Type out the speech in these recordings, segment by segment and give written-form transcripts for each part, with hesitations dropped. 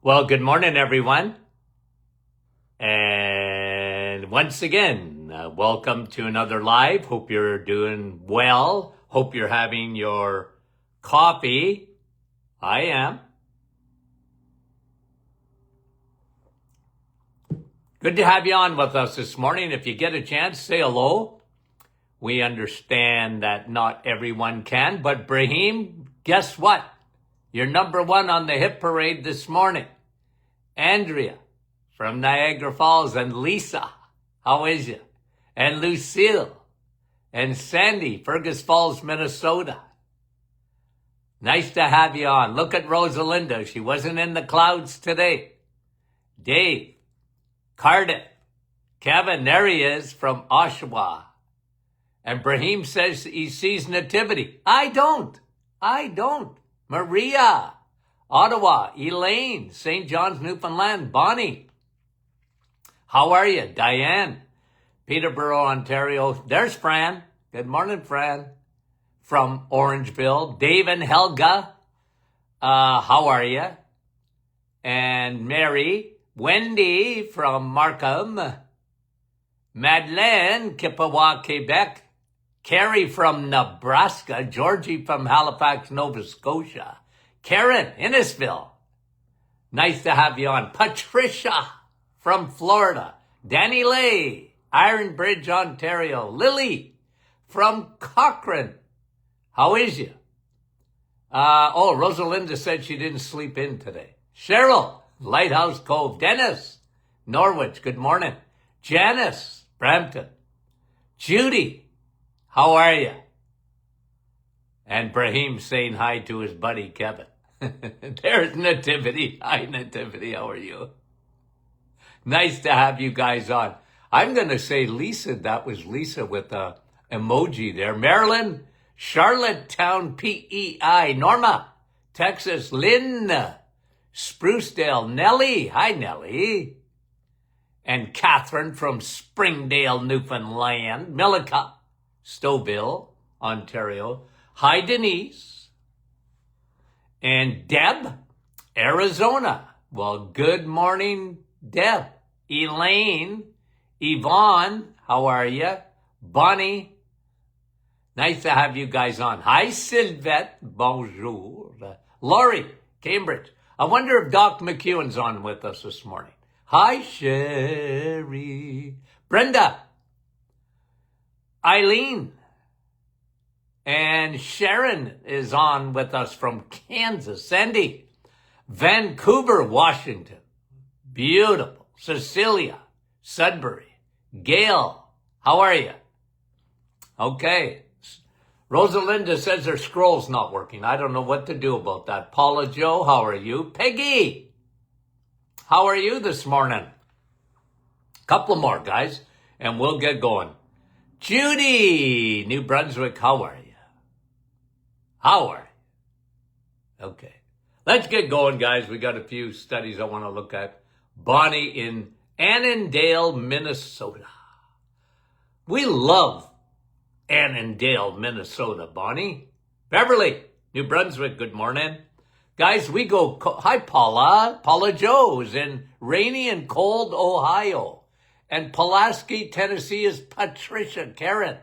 Well, good morning, everyone. And once again, welcome to another live. Hope you're doing well. Hope you're having your coffee. I am. Good to have you on with us this morning. If you get a chance, say hello. We understand that not everyone can, but Brahim, guess what? You're number one on the hit parade this morning. Andrea from Niagara Falls, and Lisa, how is you? And Lucille, and Sandy, Fergus Falls, Minnesota. Nice to have you on. Look at Rosalinda. She wasn't in the clouds today. Dave, Cardiff, Kevin, there he is from Oshawa. And Brahim says he sees nativity. I don't. Maria, Ottawa, Elaine, St. John's, Newfoundland, Bonnie. How are you? Diane, Peterborough, Ontario. There's Fran. Good morning, Fran. From Orangeville. Dave and Helga. How are you? And Mary, Wendy from Markham. Madeleine, Kippawa, Quebec. Carrie from Nebraska. Georgie from Halifax, Nova Scotia. Karen, Innisville. Nice to have you on. Patricia from Florida. Danny Lay, Iron Bridge, Ontario. Lily from Cochrane. How is you? Rosalinda said she didn't sleep in today. Cheryl, Lighthouse Cove. Dennis, Norwich, good morning. Janice, Brampton. Judy, how are you? And Brahim saying hi to his buddy Kevin. There's Nativity. Hi, Nativity. How are you? Nice to have you guys on. I'm going to say Lisa. That was Lisa with a emoji there. Maryland, Charlottetown, PEI. Norma, Texas. Lynn, Sprucedale. Nellie. Hi, Nellie. And Catherine from Springdale, Newfoundland. Millica, Stouffville, Ontario. Hi, Denise. And Deb, Arizona. Well, good morning, Deb. Elaine, Yvonne, how are you? Bonnie, nice to have you guys on. Hi, Sylvette, bonjour. Laurie, Cambridge. I wonder if Doc McEwen's on with us this morning. Hi, Sherry. Brenda, Eileen, and Sharon is on with us from Kansas. Sandy, Vancouver, Washington. Beautiful. Cecilia, Sudbury. Gail, how are you? Okay. Rosalinda says her scroll's not working. I don't know what to do about that. Paula Joe, how are you? Peggy, how are you this morning? Couple more, guys, and we'll get going. Judy, New Brunswick, how are you? How are you? Okay. Let's get going, guys. We got a few studies I want to look at. Bonnie in Annandale, Minnesota. We love Annandale, Minnesota, Bonnie. Beverly, New Brunswick, good morning. Guys, we go, hi, Paula. Paula Joe's in rainy and cold Ohio. And Pulaski, Tennessee is Patricia. Karen.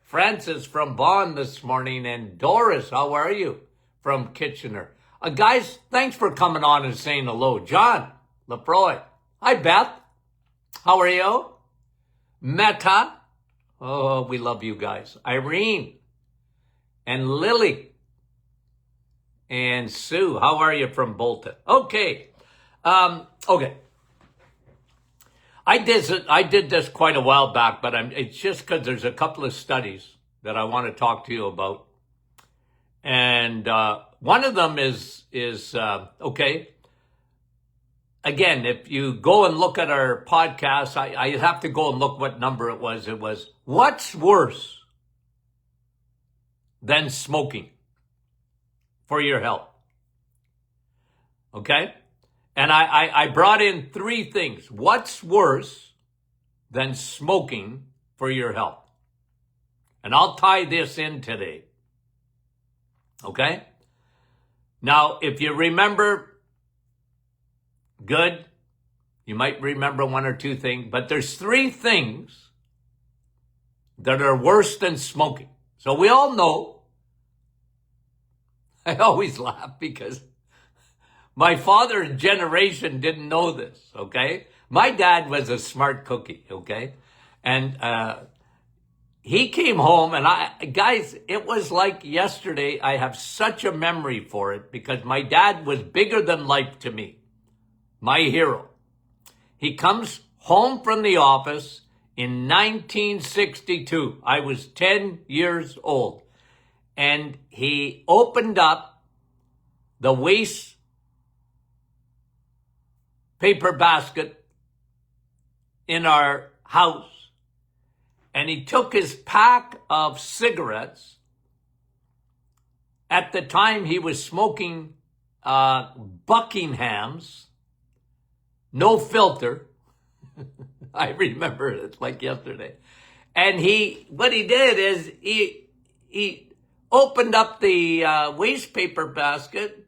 Francis from Vaughan this morning. And Doris, how are you? From Kitchener. Guys, thanks for coming on and saying hello. John Lefroy. Hi, Beth. How are you? Meta. Oh, we love you guys. Irene. And Lily. And Sue. How are you from Bolton? Okay. Okay. I did this quite a while back, but it's just because there's a couple of studies that I want to talk to you about. And one of them is okay. Again, if you go and look at our podcast, I have to go and look what number it was. It was, what's worse than smoking for your health? Okay? And I brought in three things. What's worse than smoking for your health? And I'll tie this in today. Okay? Now, if you remember good. You might remember one or two things, but there's three things that are worse than smoking. So we all know. I always laugh because my father's generation didn't know this, okay? My dad was a smart cookie, okay? And he came home and guys, it was like yesterday. I have such a memory for it because my dad was bigger than life to me. My hero. He comes home from the office in 1962. I was 10 years old. And he opened up the waste paper basket in our house. And he took his pack of cigarettes. At the time, he was smoking Buckingham's, no filter. I remember it like yesterday. And what he did is he opened up the waste paper basket,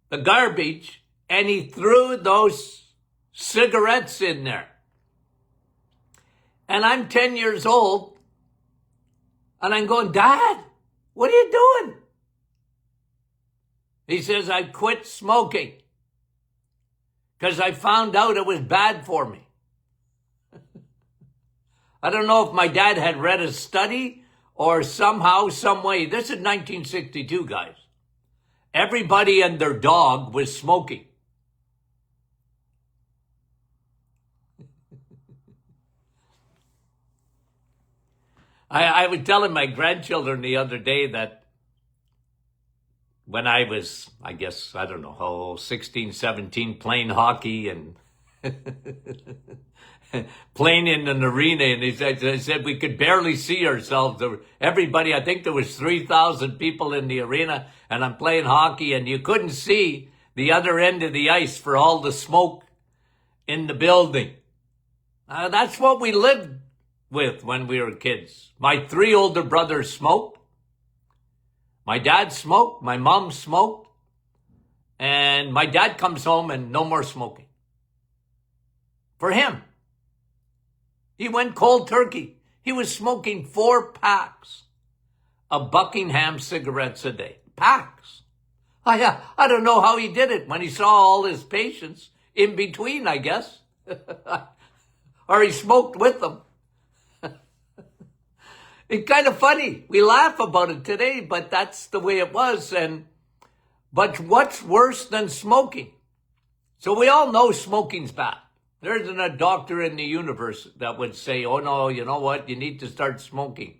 the garbage, and he threw those cigarettes in there. And I'm 10 years old, and I'm going, Dad, what are you doing? He says, I quit smoking because I found out it was bad for me. I don't know if my dad had read a study or somehow, some way. This is 1962, guys. Everybody and their dog was smoking. I was telling my grandchildren the other day that when I was, I guess, I don't know, 16, 17, playing hockey and playing in an arena, and they said we could barely see ourselves. Everybody, I think there was 3,000 people in the arena, and I'm playing hockey, and you couldn't see the other end of the ice for all the smoke in the building. That's what we lived with when we were kids. My 3 older brothers smoked. My dad smoked. My mom smoked. And my dad comes home and no more smoking. For him. He went cold turkey. He was smoking 4 packs of Buckingham cigarettes a day. Packs. I don't know how he did it when he saw all his patients in between, I guess. Or he smoked with them. It's kind of funny. We laugh about it today, but that's the way it was. But what's worse than smoking? So we all know smoking's bad. There isn't a doctor in the universe that would say, oh no, you know what? You need to start smoking.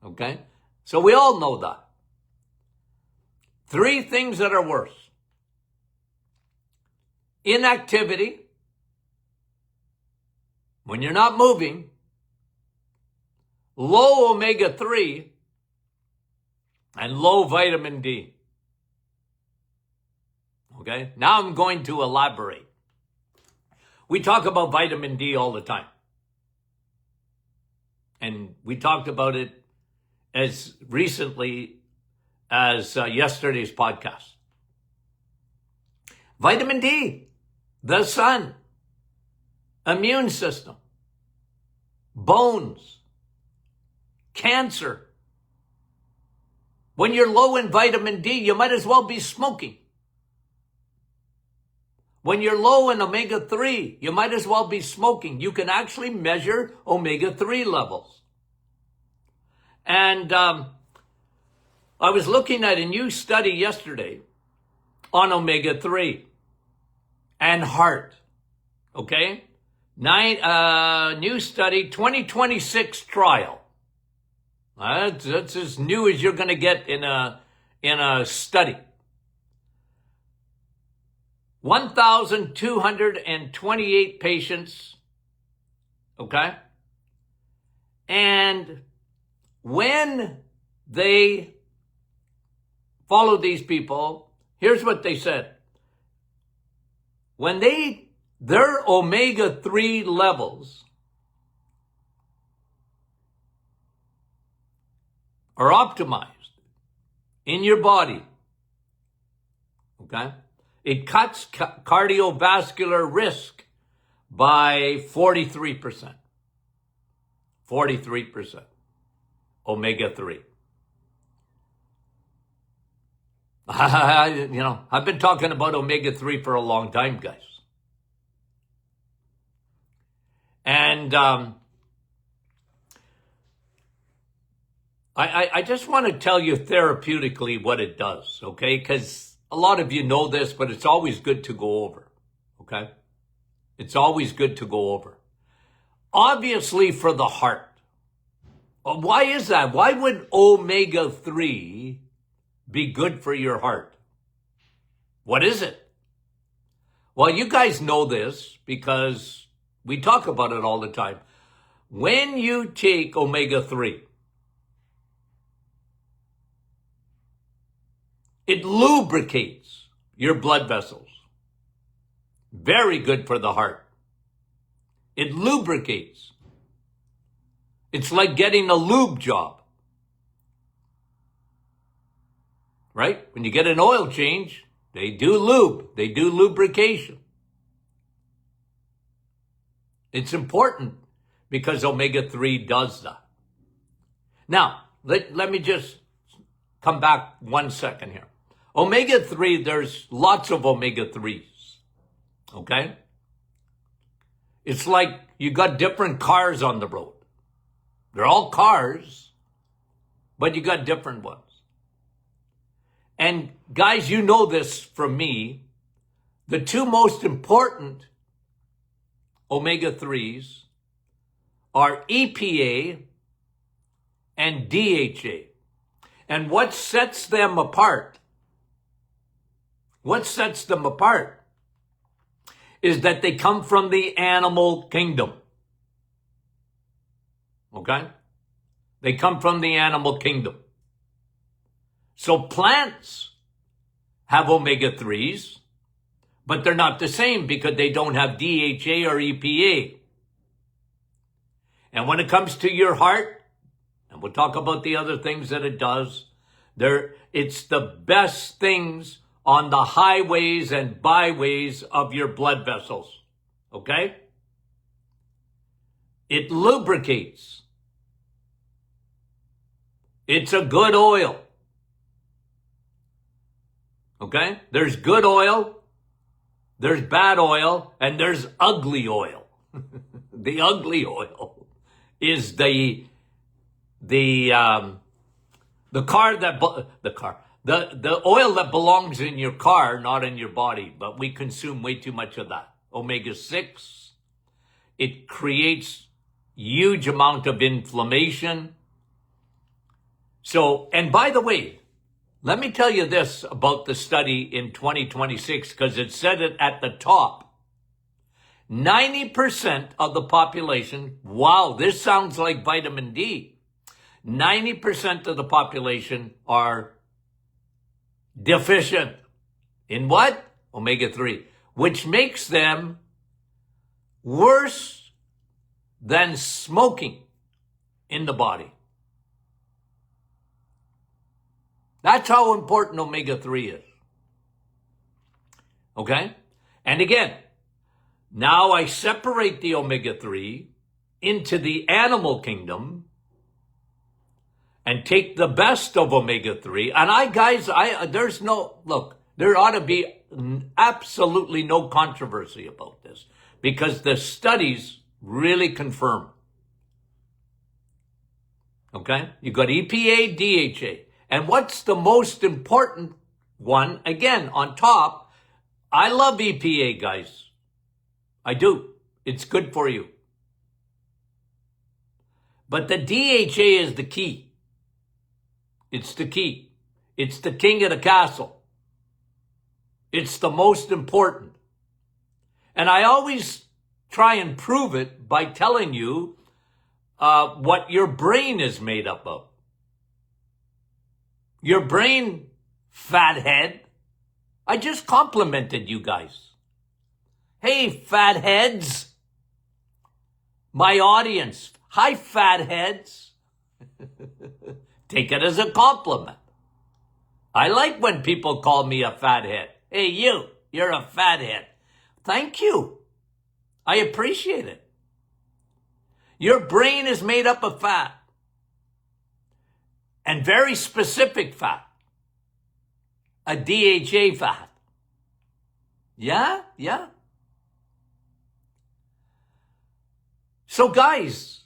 Okay? So we all know that. 3 things that are worse. Inactivity. When you're not moving. Low omega-3 and low vitamin D. Okay? Now I'm going to elaborate. We talk about vitamin D all the time. And we talked about it as recently as yesterday's podcast. Vitamin D, the sun, immune system, bones, cancer. When you're low in vitamin D, you might as well be smoking. When you're low in omega-3, you might as well be smoking. You can actually measure omega-3 levels. And I was looking at a new study yesterday on omega-3 and heart. Okay? New study, 2026 trial. That's as new as you're going to get in a study. 1,228 patients. Okay? And when they followed these people, here's what they said. When their omega-3 levels are optimized in your body, okay? It cuts cardiovascular risk by 43%. 43%. Omega-3. I've been talking about omega-3 for a long time, guys. And I just want to tell you therapeutically what it does, okay? Because a lot of you know this, but it's always good to go over, okay? It's always good to go over. Obviously for the heart. Why is that? Why would omega-3 be good for your heart? What is it? Well, you guys know this because we talk about it all the time. When you take omega-3, it lubricates your blood vessels. Very good for the heart. It lubricates. It's like getting a lube job. Right? When you get an oil change, they do lube. They do lubrication. It's important because omega-3 does that. Now, let me just come back 1 second here. Omega-3, there's lots of omega-3s. Okay? It's like you got different cars on the road. They're all cars, but you got different ones. And guys, you know this from me. The two most important omega-3s are EPA and DHA. And what sets them apart is that they come from the animal kingdom. Okay? They come from the animal kingdom. So plants have omega-3s, but they're not the same because they don't have DHA or EPA. And when it comes to your heart, and we'll talk about the other things that it does, it's the best things on the highways and byways of your blood vessels. Okay? It lubricates. It's a good oil. Okay? There's good oil, there's bad oil, and there's ugly oil. The ugly oil is the oil that belongs in your car, not in your body, but we consume way too much of that. Omega-6, it creates huge amount of inflammation. So, and by the way, let me tell you this about the study in 2026, because it said it at the top. 90% of the population, wow, this sounds like vitamin D. 90% of the population are deficient in what? Omega-3, which makes them worse than smoking in the body. That's how important omega-3 is. Okay? And again, now I separate the omega-3 into the animal kingdom and take the best of omega-3. And there ought to be absolutely no controversy about this because the studies really confirm. Okay? You got EPA, DHA. And what's the most important one? Again, on top, I love EPA, guys. I do. It's good for you. But the DHA is the key. It's the key. It's the king of the castle. It's the most important. And I always try and prove it by telling you what your brain is made up of. Your brain, fathead. I just complimented you guys. Hey, fatheads. My audience. Hi, fatheads. Take it as a compliment. I like when people call me a fathead. Hey, you. You're a fathead. Thank you. I appreciate it. Your brain is made up of fat. And very specific fat. A DHA fat. Yeah. So guys,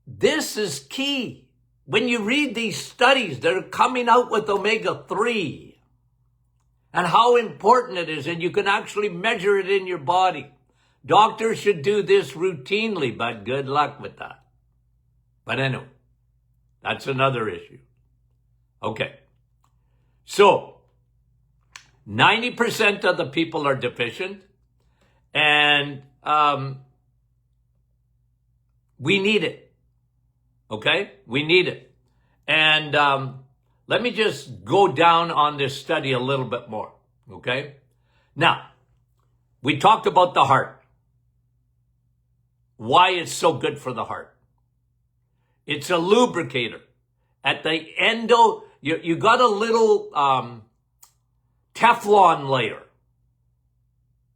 this is key. When you read these studies that are coming out with omega-3 and how important it is, and you can actually measure it in your body. Doctors should do this routinely, but good luck with that. But anyway, that's another issue. Okay. So, 90% of the people are deficient, and we need it. Okay? We need it. And let me just go down on this study a little bit more. Okay? Now, we talked about the heart. Why it's so good for the heart. It's a lubricator. At the you got a little Teflon layer.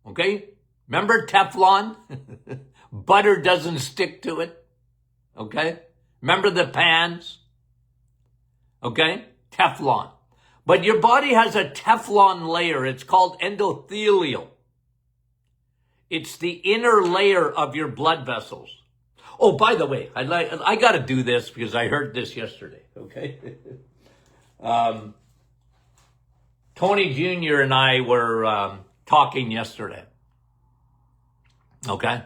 Okay? Remember Teflon? Butter doesn't stick to it. Okay? Remember the pans? Okay? Teflon. But your body has a Teflon layer. It's called endothelial. It's the inner layer of your blood vessels. Oh, by the way, I got to do this because I heard this yesterday. Okay? Tony Jr. and I were talking yesterday. Okay?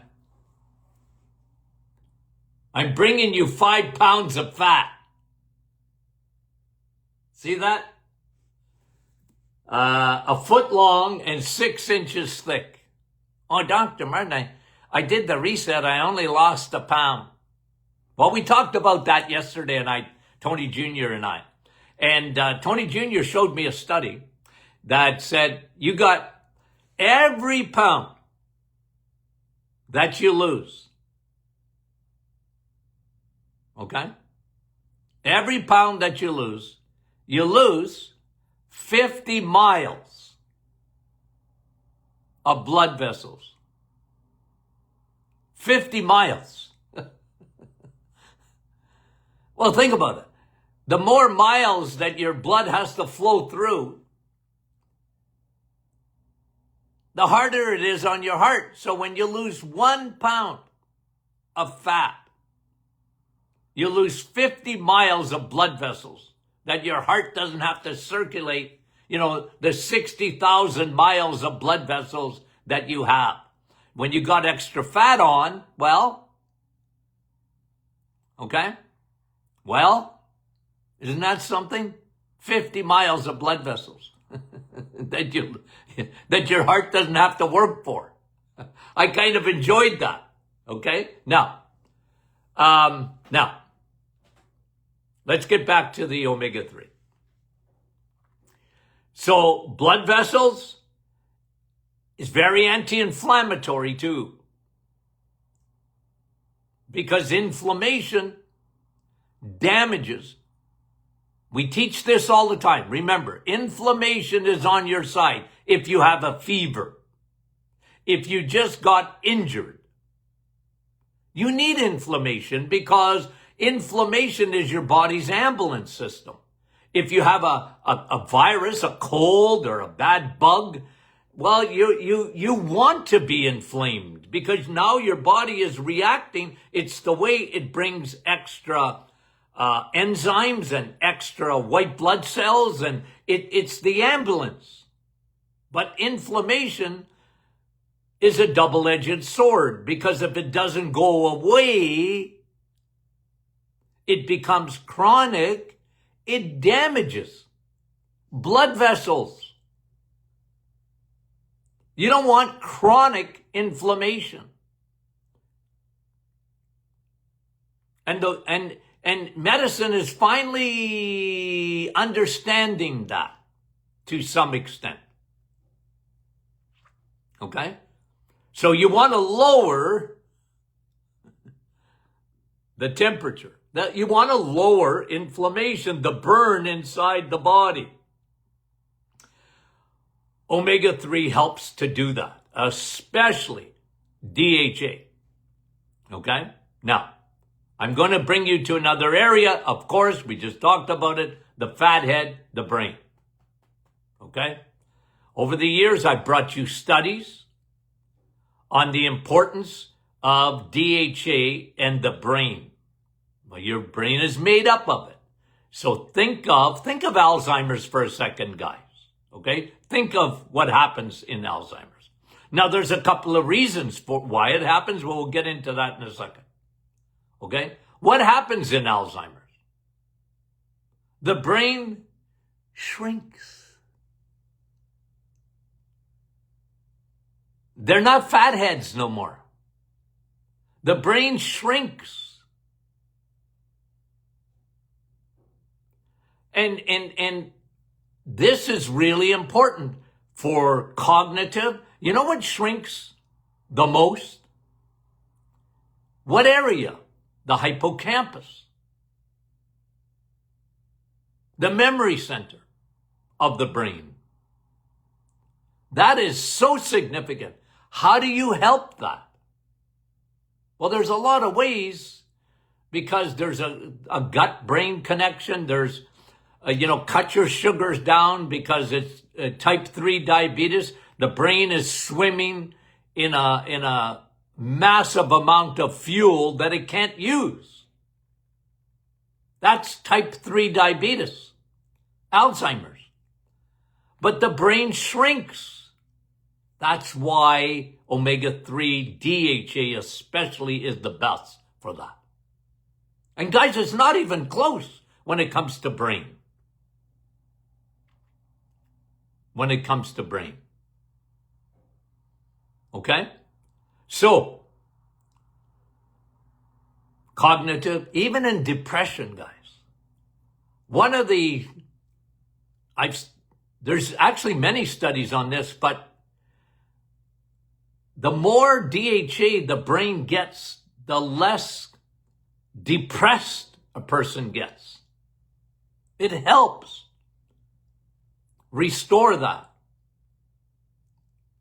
I'm bringing you 5 pounds of fat. See that? A foot long and 6 inches thick. Oh, Dr. Martin, I did the reset. I only lost 1 pound. Well, we talked about that yesterday, Tony Jr. and I. And Tony Jr. showed me a study that said you got every pound that you lose. Okay? Every pound that you lose 50 miles of blood vessels. 50 miles. Well, think about it. The more miles that your blood has to flow through, the harder it is on your heart. So when you lose 1 pound of fat, you lose 50 miles of blood vessels that your heart doesn't have to circulate, the 60,000 miles of blood vessels that you have. When you got extra fat on, isn't that something? 50 miles of blood vessels that your heart doesn't have to work for. I kind of enjoyed that. Okay? Now, let's get back to the omega-3. So, blood vessels is very anti-inflammatory too. Because inflammation damages. We teach this all the time. Remember, inflammation is on your side if you have a fever. If you just got injured. You need inflammation because inflammation is your body's ambulance system. If you have a virus, a cold, or a bad bug, you want to be inflamed because now your body is reacting. It's the way it brings extra enzymes and extra white blood cells, and it's the ambulance. But inflammation is a double-edged sword because if it doesn't go away, it becomes chronic. It damages blood vessels. You don't want chronic inflammation. And medicine is finally understanding that to some extent. Okay? So you want to lower the temperature. That you want to lower inflammation, the burn inside the body. Omega-3 helps to do that, especially DHA. Okay? Now, I'm going to bring you to another area. Of course, we just talked about it, the fathead, the brain. Okay? Over the years, I've brought you studies on the importance of DHA and the brain. Well, your brain is made up of it. So think of Alzheimer's for a second, guys. Okay? Think of what happens in Alzheimer's. Now, there's a couple of reasons for why it happens. We'll get into that in a second. Okay? What happens in Alzheimer's? The brain shrinks. They're not fatheads no more. The brain shrinks. And this is really important for cognitive. You know what shrinks the most? What area? The hippocampus. The memory center of the brain. That is so significant. How do you help that? Well, there's a lot of ways, because there's a gut-brain connection. There's cut your sugars down because it's type 3 diabetes. The brain is swimming in a massive amount of fuel that it can't use. That's type 3 diabetes, Alzheimer's. But the brain shrinks. That's why omega-3 DHA especially is the best for that. And guys, it's not even close when it comes to brain. When it comes to brain. Okay? So, cognitive, even in depression, guys. There's actually many studies on this, but the more DHA the brain gets, the less depressed a person gets. It helps restore that.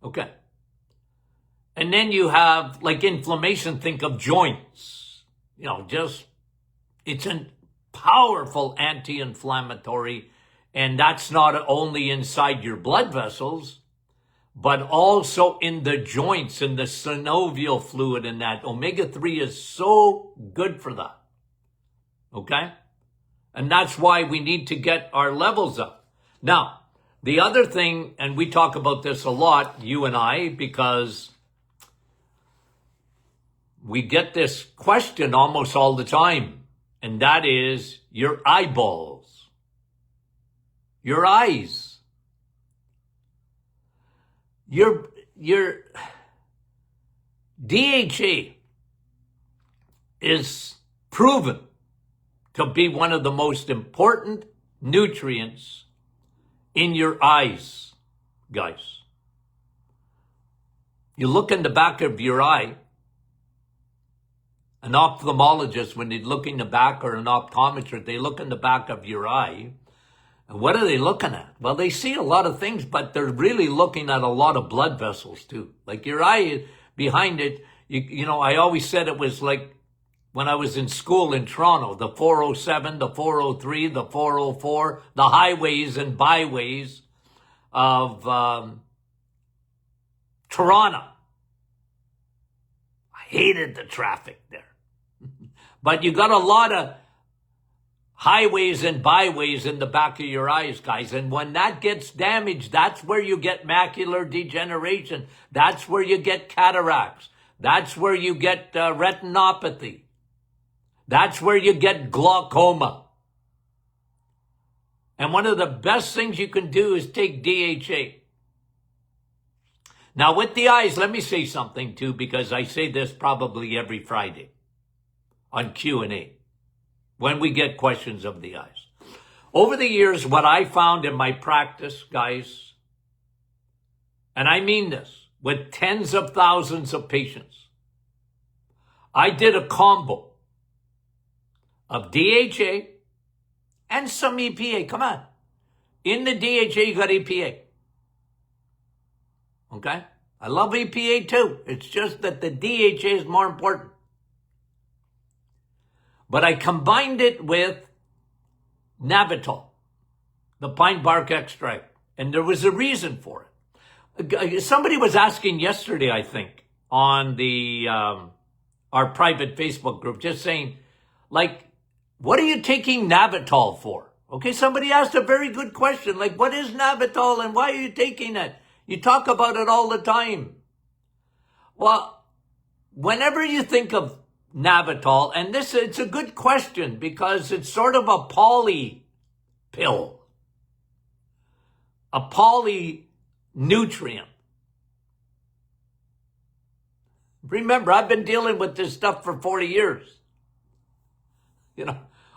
Okay. And then you have like inflammation, think of joints. It's a powerful anti-inflammatory, and that's not only inside your blood vessels, but also in the joints, in the synovial fluid, and that omega-3 is so good for that. Okay? And that's why we need to get our levels up. Now, the other thing, and we talk about this a lot, you and I, because we get this question almost all the time, and that is your eyeballs, your eyes. Your DHA is proven to be one of the most important nutrients in your eyes, guys. You look in the back of your eye, an ophthalmologist, when they look in the back, or an optometrist, they look in the back of your eye. And what are they looking at? Well, they see a lot of things, but they're really looking at a lot of blood vessels too. Like your eye, behind it, I always said it was like when I was in school in Toronto, the 407, the 403, the 404, the highways and byways of Toronto. I hated the traffic there. But you got a lot of highways and byways in the back of your eyes, guys. And when that gets damaged, that's where you get macular degeneration. That's where you get cataracts. That's where you get retinopathy. That's where you get glaucoma. And one of the best things you can do is take DHA. Now, with the eyes, let me say something too, because I say this probably every Friday on Q&A when we get questions of the eyes. Over the years, what I found in my practice, guys, and I mean this, with tens of thousands of patients, I did a combo of DHA and some EPA. Come on. In the DHA, you got EPA. Okay? I love EPA too. It's just that the DHA is more important. But I combined it with Navitol, the pine bark extract. And there was a reason for it. Somebody was asking yesterday, I think, on the our private Facebook group, just saying, like, what are you taking Navitol for? Okay, somebody asked a very good question, like, what is Navitol and why are you taking it? You talk about it all the time. Well, whenever you think of Navitol, and it's a good question because it's sort of a poly pill, a poly nutrient. Remember, I've been dealing with this stuff for 40 years,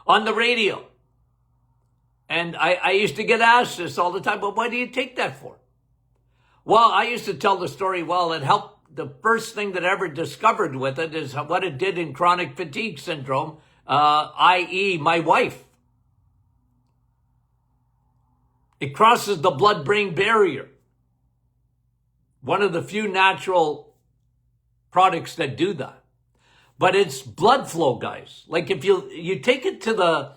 on the radio. And I used to get asked this all the time, but why do you take that for? Well, I used to tell the story, well, it helped. The first thing that I ever discovered with it is what it did in chronic fatigue syndrome, i.e. my wife. It crosses the blood-brain barrier. One of the few natural products that do that. But it's blood flow, guys. Like if you take it to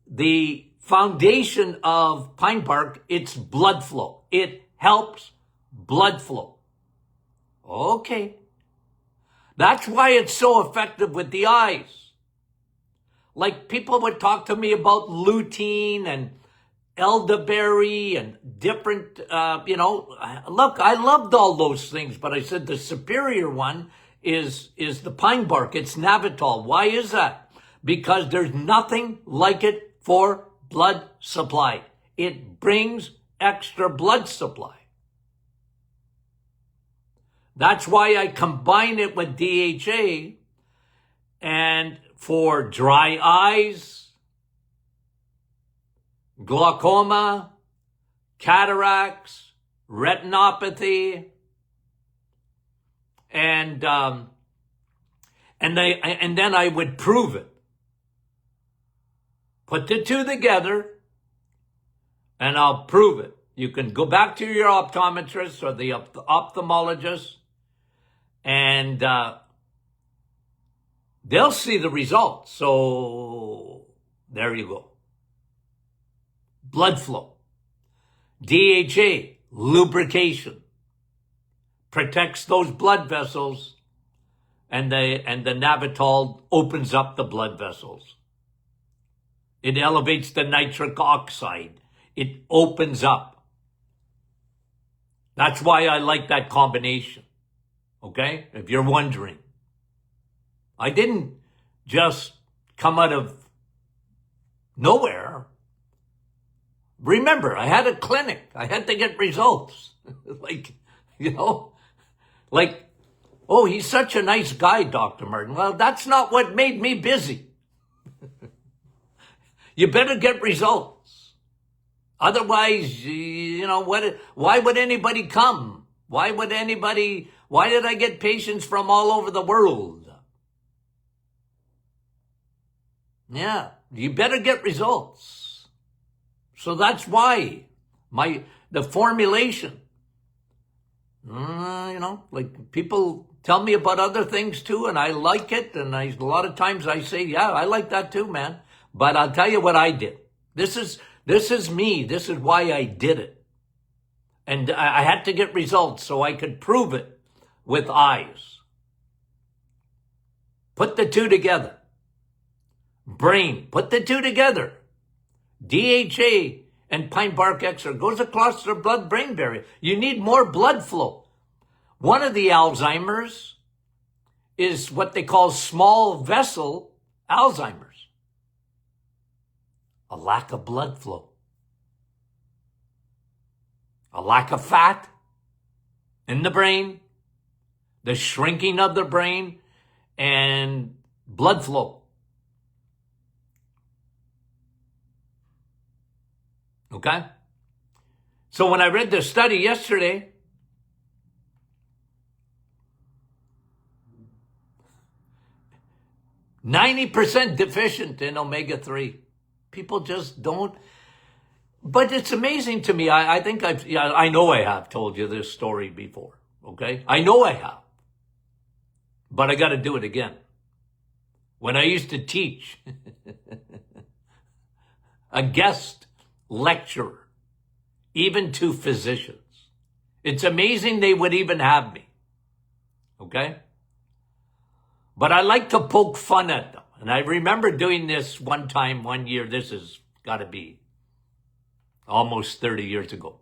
the foundation of pine bark, it's blood flow. It helps blood flow. Okay. That's why it's so effective with the eyes. Like people would talk to me about lutein and elderberry and different, look, I loved all those things, but I said the superior one is the pine bark. It's Navitol. Why is that? Because there's nothing like it for blood supply. It brings extra blood supply. That's why I combine it with DHA, and for dry eyes, glaucoma, cataracts, retinopathy, and then I would prove it. Put the two together, and I'll prove it. You can go back to your optometrist or the ophthalmologist, and they'll see the results. So there you go. Blood flow. DHA, lubrication. Protects those blood vessels, and the Navitol opens up the blood vessels. It elevates the nitric oxide. It opens up. That's why I like that combination. Okay? If you're wondering. I didn't just come out of nowhere. Remember, I had a clinic. I had to get results. Oh, he's such a nice guy, Dr. Martin. Well, that's not what made me busy. You better get results. Otherwise, why would anybody come? Why did I get patients from all over the world? Yeah, you better get results. So that's why the formulation, like people tell me about other things too, and I like it. And a lot of times I say, yeah, I like that too, man. But I'll tell you what I did. This is me. This is why I did it. And I had to get results so I could prove it with eyes. Put the two together. Brain, put the two together. DHA and pine bark extract goes across the blood-brain barrier. You need more blood flow. One of the Alzheimer's is what they call small vessel Alzheimer's. A lack of blood flow. A lack of fat in the brain, the shrinking of the brain, and blood flow. Okay? So when I read the study yesterday, %90 deficient in omega-3. People just don't. But it's amazing to me. I think I know I have told you this story before. Okay. I know I have, but I got to do it again. When I used to teach a guest lecturer, even to physicians, it's amazing they would even have me. Okay. But I like to poke fun at them. And I remember doing this one time, one year. This has got to be almost 30 years ago,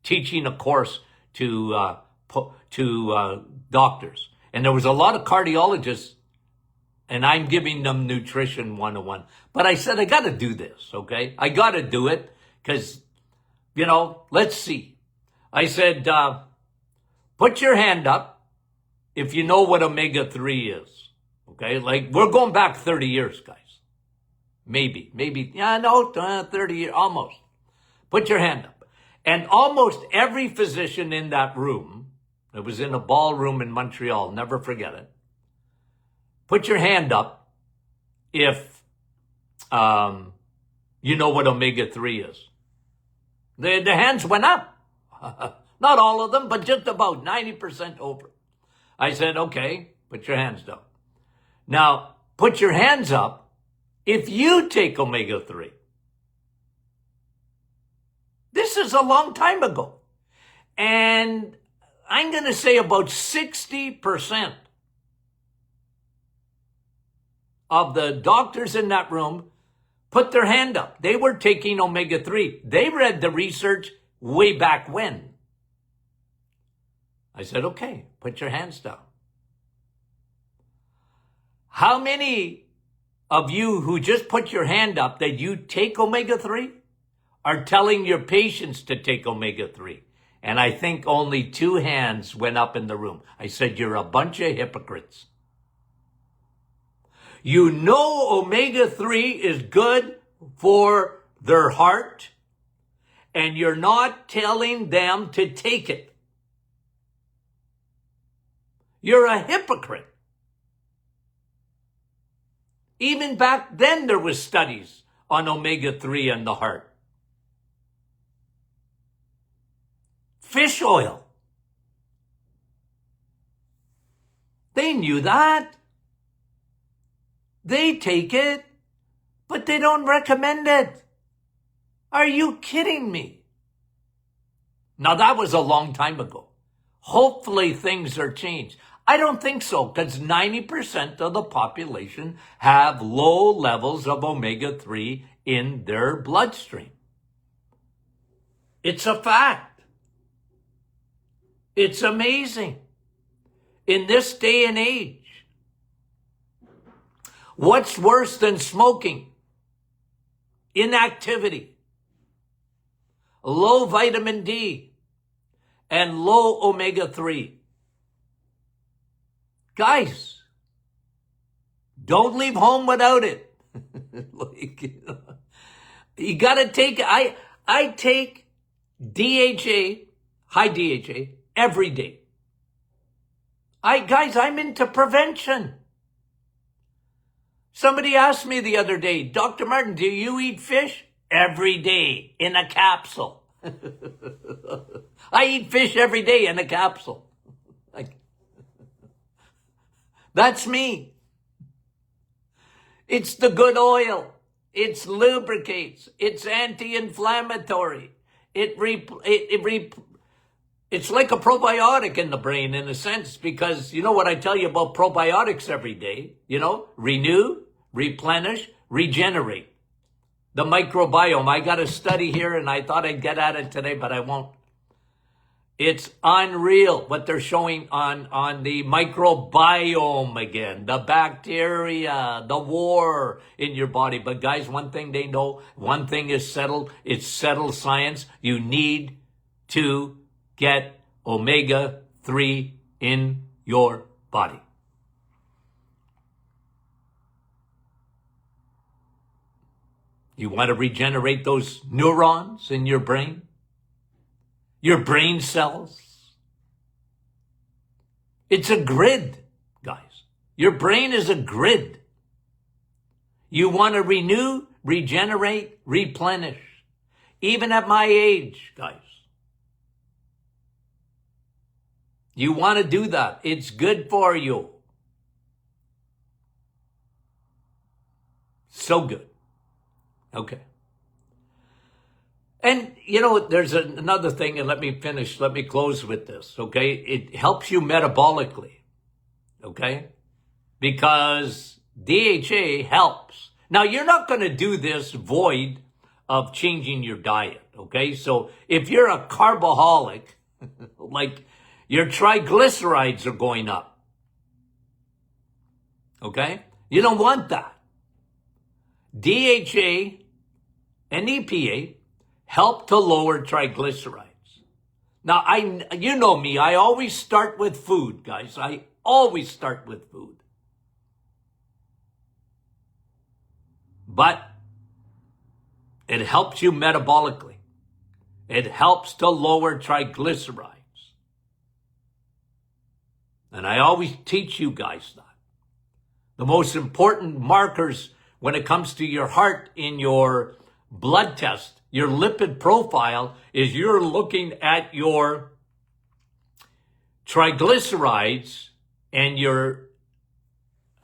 teaching a course to doctors. And there was a lot of cardiologists, and I'm giving them nutrition 101. But I said, I got to do this, okay? I got to do it because, let's see. I said, put your hand up if you know what omega-3 is, okay? Like, we're going back 30 years, guys. Maybe, 30 years, almost. Put your hand up. And almost every physician in that room, it was in a ballroom in Montreal, never forget it. Put your hand up if you know what omega-3 is. The hands went up. Not all of them, but just about 90% over. I said, okay, put your hands down. Now, put your hands up if you take omega-3. This is a long time ago. And I'm going to say about 60% of the doctors in that room put their hand up. They were taking omega-3. They read the research way back when. I said, okay, put your hands down. How many of you who just put your hand up that you take omega-3 are telling your patients to take omega-3? And I think only 2 hands went up in the room. I said, you're a bunch of hypocrites. You know omega-3 is good for their heart, and you're not telling them to take it. You're a hypocrite. Even back then, there was studies on omega-3 and the heart. Fish oil. They knew that. They take it, but they don't recommend it. Are you kidding me? Now, that was a long time ago. Hopefully things are changed. I don't think so, because 90% of the population have low levels of omega-3 in their bloodstream. It's a fact. It's amazing. In this day and age, what's worse than smoking? Inactivity, low vitamin D, and low omega-3. Guys, don't leave home without it. You got to take it. I take DHA, high DHA, every day. Guys, I'm into prevention. Somebody asked me the other day, Dr. Martin, do you eat fish? Every day in a capsule. I eat fish every day in a capsule. That's me. It's the good oil. It lubricates. It's anti-inflammatory. It's like a probiotic in the brain in a sense, because you know what I tell you about probiotics every day? Renew, replenish, regenerate. The microbiome. I got a study here and I thought I'd get at it today, but I won't. It's unreal what they're showing on the microbiome again, the bacteria, the war in your body. But guys, one thing they know, one thing is settled. It's settled science. You need to get omega-3 in your body. You want to regenerate those neurons in your brain? Your brain cells? It's a grid, guys. Your brain is a grid. You want to renew, regenerate, replenish. even at my age, guys. You want to do that. It's good for you. So good. Okay. And, there's another thing, and let me close with this, okay? It helps you metabolically, okay? Because DHA helps. Now, you're not going to do this void of changing your diet, okay? So if you're a carboholic, like your triglycerides are going up, okay? You don't want that. DHA and EPA help to lower triglycerides. Now, you know me, I always start with food, guys. I always start with food. But it helps you metabolically. It helps to lower triglycerides. And I always teach you guys that. The most important markers when it comes to your heart in your blood test, your lipid profile, is you're looking at your triglycerides and your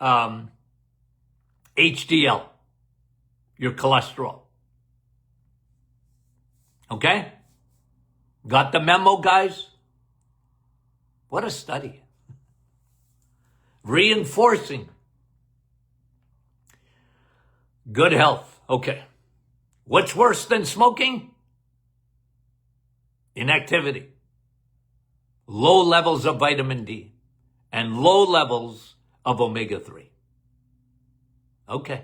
HDL, your cholesterol. Okay? Got the memo, guys? What a study. Reinforcing good health. Okay. What's worse than smoking? Inactivity. Low levels of vitamin D and low levels of omega-3. Okay.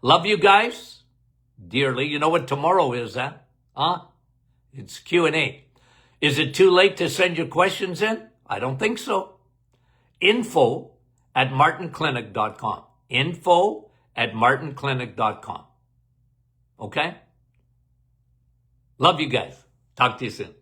Love you guys dearly. You know what tomorrow is, huh? It's Q&A. Is it too late to send your questions in? I don't think so. info@martinclinic.com. info@martinclinic.com. Okay? Love you guys. Talk to you soon.